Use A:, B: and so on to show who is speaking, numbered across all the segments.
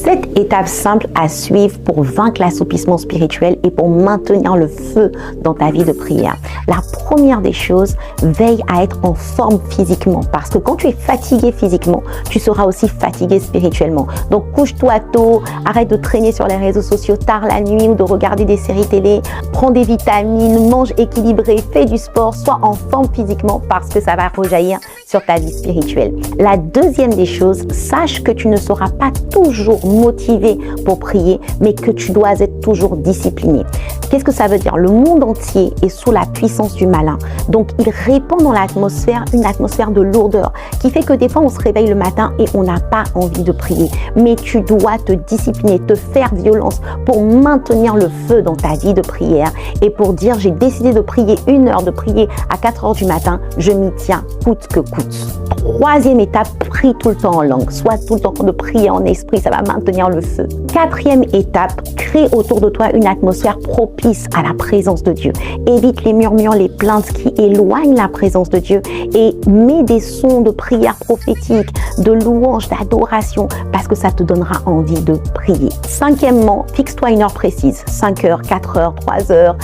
A: 7 étapes simples à suivre pour vaincre l'assoupissement spirituel et pour maintenir le feu dans ta vie de prière. La première des choses, veille à être en forme physiquement, parce que quand tu es fatigué physiquement, tu seras aussi fatigué spirituellement. Donc couche-toi tôt, arrête de traîner sur les réseaux sociaux tard la nuit ou de regarder des séries télé, prends des vitamines, mange équilibré, fais du sport, sois en forme physiquement parce que ça va rejaillir sur ta vie spirituelle. La deuxième des choses, sache que tu ne seras pas toujours motivé pour prier, mais que tu dois être toujours discipliné. Qu'est-ce que ça veut dire? Le monde entier est sous la puissance du malin. Donc, il répand dans l'atmosphère une atmosphère de lourdeur qui fait que des fois, on se réveille le matin et on n'a pas envie de prier. Mais tu dois te discipliner, te faire violence pour maintenir le feu dans ta vie de prière et pour dire, j'ai décidé de prier 1 heure, de prier à 4 heures du matin, je m'y tiens coûte que coûte. Troisième étape, prie tout le temps en langue. Sois tout le temps en train de prier en esprit, ça va maintenir le feu. Quatrième étape, crée autour de toi une atmosphère propice à la présence de Dieu. Évite les murmures, les plaintes qui éloignent la présence de Dieu et mets des sons de prière prophétique, de louange, d'adoration, parce que ça te donnera envie de prier. Cinquièmement, fixe-toi une heure précise. 5 heures, 4 heures, 3 heures,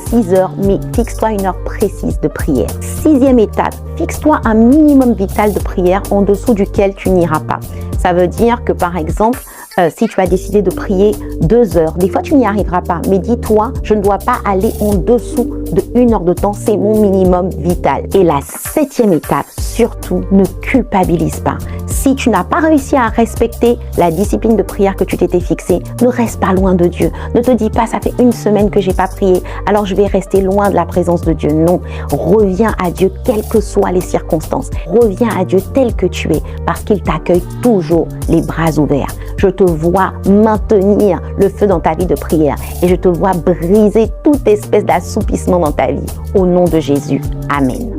A: 6 heures, mais fixe-toi une heure précise de prière. Sixième étape, fixe-toi un minimum vital de prière en dessous duquel tu n'iras pas. Ça veut dire que par exemple, si tu as décidé de prier 2 heures, des fois tu n'y arriveras pas, mais dis-toi, je ne dois pas aller en dessous de 1 heure de temps, c'est mon minimum vital. Et la 7e étape, surtout, ne culpabilise pas. Si tu n'as pas réussi à respecter la discipline de prière que tu t'étais fixée, ne reste pas loin de Dieu. Ne te dis pas, ça fait 1 semaine que j'ai pas prié, alors je vais rester loin de la présence de Dieu. Non, reviens à Dieu, quelles que soient les circonstances. Reviens à Dieu tel que tu es, parce qu'il t'accueille toujours les bras ouverts. Je te vois maintenir le feu dans ta vie de prière et je te vois briser toute espèce d'assoupissement dans ta vie. Au nom de Jésus, Amen.